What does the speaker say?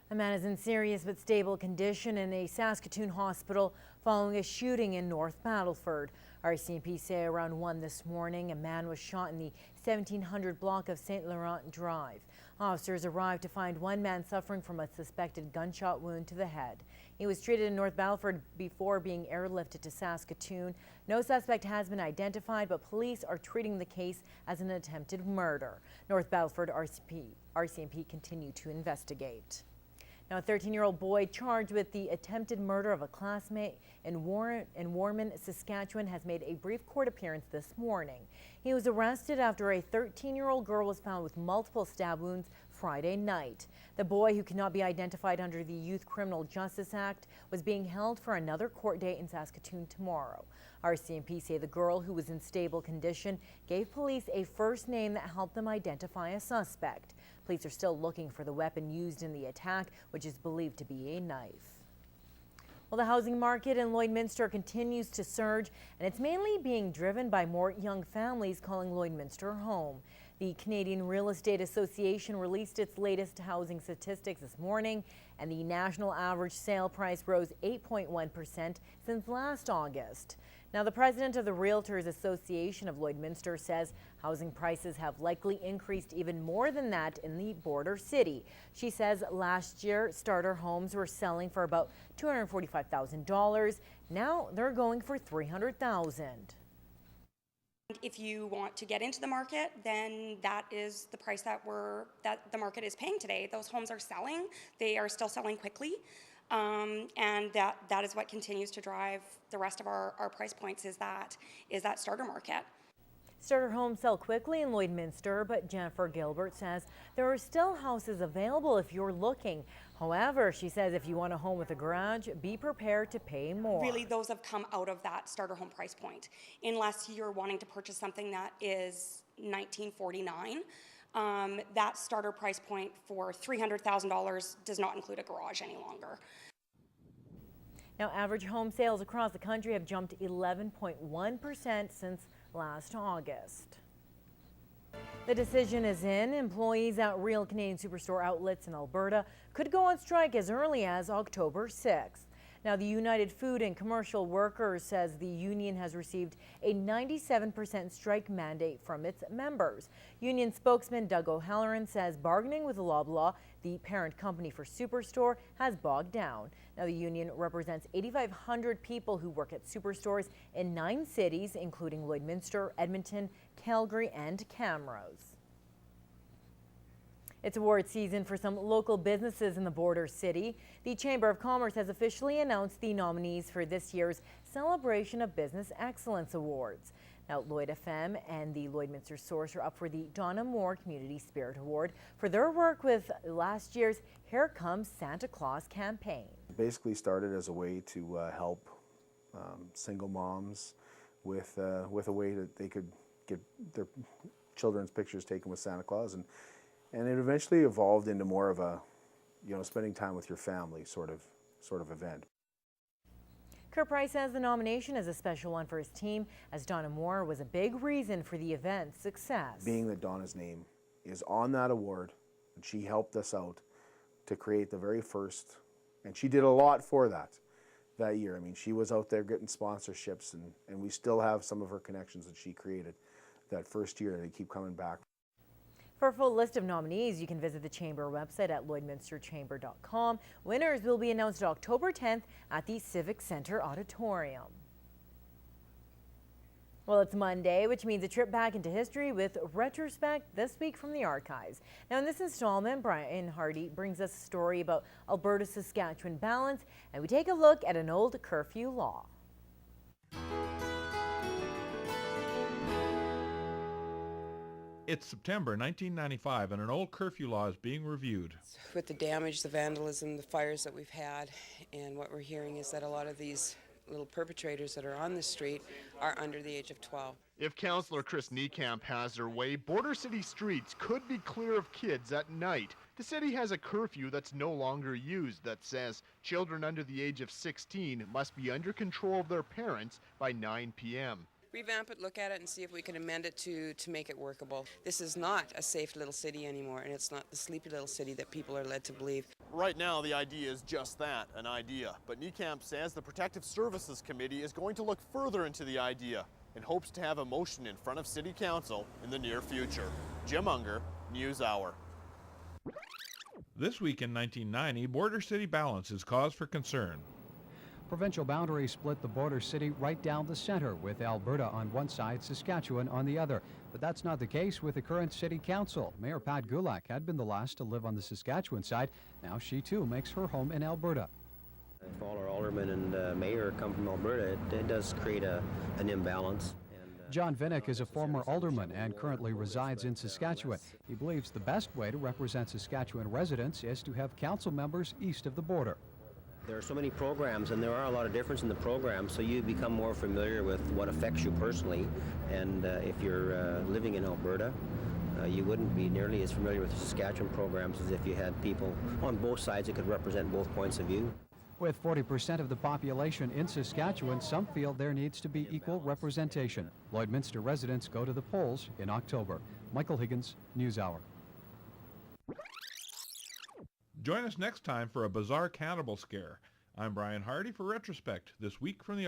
A man is in serious but stable condition in a Saskatoon hospital following a shooting in North Battleford. RCMP say around 1 this morning, a man was shot in the 1700 block of St. Laurent Drive. Officers arrived to find one man suffering from a suspected gunshot wound to the head. He was treated in North Battleford before being airlifted to Saskatoon. No suspect has been identified, but police are treating the case as an attempted murder. North Battleford RCMP continue to investigate. Now, a 13-year-old boy charged with the attempted murder of a classmate in Warman, Saskatchewan has made a brief court appearance this morning. He was arrested after a 13-year-old girl was found with multiple stab wounds Friday night. The boy, who cannot be identified under the Youth Criminal Justice Act, was being held for another court date in Saskatoon tomorrow. RCMP say the girl, who was in stable condition, gave police a first name that helped them identify a suspect. Police are still looking for the weapon used in the attack, which is believed to be a knife. Well, the housing market in Lloydminster continues to surge, and it's mainly being driven by more young families calling Lloydminster home. The Canadian Real Estate Association released its latest housing statistics this morning, and the national average sale price rose 8.1% since last August. Now, the president of the Realtors Association of Lloydminster says housing prices have likely increased even more than that in the border city. She says last year starter homes were selling for about $245,000. Now they're going for $300,000. If you want to get into the market, then that is the price that the market is paying today. Those homes are selling. They are still selling quickly. And that is what continues to drive the rest of our price points is that starter market. Starter homes sell quickly in Lloydminster, but Jennifer Gilbert says there are still houses available if you're looking. However, she says if you want a home with a garage, be prepared to pay more. Really, those have come out of that starter home price point. Unless you're wanting to purchase something that is $1949, that starter price point for $300,000 does not include a garage any longer. Now, average home sales across the country have jumped 11.1% since last August. The decision is in. Employees at Real Canadian Superstore outlets in Alberta could go on strike as early as October 6th. Now, the United Food and Commercial Workers says the union has received a 97% strike mandate from its members. Union spokesman Doug O'Halloran says bargaining with Loblaw, the parent company for Superstore, has bogged down. Now, the union represents 8,500 people who work at superstores in 9 cities, including Lloydminster, Edmonton, Calgary, and Camrose. It's award season for some local businesses in the border city. The Chamber of Commerce has officially announced the nominees for this year's Celebration of Business Excellence Awards. Now, Lloyd FM and the Lloydminster Source are up for the Donna Moore Community Spirit Award for their work with last year's Here Comes Santa Claus campaign. It basically started as a way to help single moms with a way that they could get their children's pictures taken with Santa Claus, and it eventually evolved into more of a, spending time with your family sort of event. Kurt Price says the nomination is a special one for his team, as Donna Moore was a big reason for the event's success. Being that Donna's name is on that award, and she helped us out to create the very first, and she did a lot for that year. I mean, she was out there getting sponsorships, and we still have some of her connections that she created that first year. They keep coming back. For a full list of nominees, you can visit the Chamber website at lloydminsterchamber.com. Winners will be announced October 10th at the Civic Center Auditorium. Well, it's Monday, which means a trip back into history with Retrospect this week from the archives. Now, in this installment, Brian Hardy brings us a story about Alberta's Saskatchewan balance, and we take a look at an old curfew law. It's September 1995 and an old curfew law is being reviewed. With the damage, the vandalism, the fires that we've had, and what we're hearing is that a lot of these little perpetrators that are on the street are under the age of 12. If Councillor Chris Newcap has her way, border city streets could be clear of kids at night. The city has a curfew that's no longer used that says children under the age of 16 must be under control of their parents by 9 p.m. Revamp it, look at it, and see if we can amend it to make it workable. This is not a safe little city anymore, and it's not the sleepy little city that people are led to believe. Right now, the idea is just that, an idea. But Newcap says the Protective Services Committee is going to look further into the idea and hopes to have a motion in front of City Council in the near future. Jim Unger, News Hour. This week in 1990, border city balance is cause for concern. Provincial boundaries split the border city right down the center, with Alberta on one side, Saskatchewan on the other. But that's not the case with the current city council. Mayor Pat Gulak had been the last to live on the Saskatchewan side. Now she too makes her home in Alberta. If all our aldermen and mayor come from Alberta, it does create an imbalance. John Vinnick is a former alderman and currently resides in Saskatchewan. He believes the best way to represent Saskatchewan residents is to have council members east of the border. There are so many programs, and there are a lot of difference in the programs, so you become more familiar with what affects you personally. And if you're living in Alberta, you wouldn't be nearly as familiar with the Saskatchewan programs as if you had people on both sides that could represent both points of view. With 40% of the population in Saskatchewan, some feel there needs to be equal representation. Lloydminster residents go to the polls in October. Michael Higgins, News Hour. Join us next time for a bizarre cannibal scare. I'm Brian Hardy for Retrospect, this week from the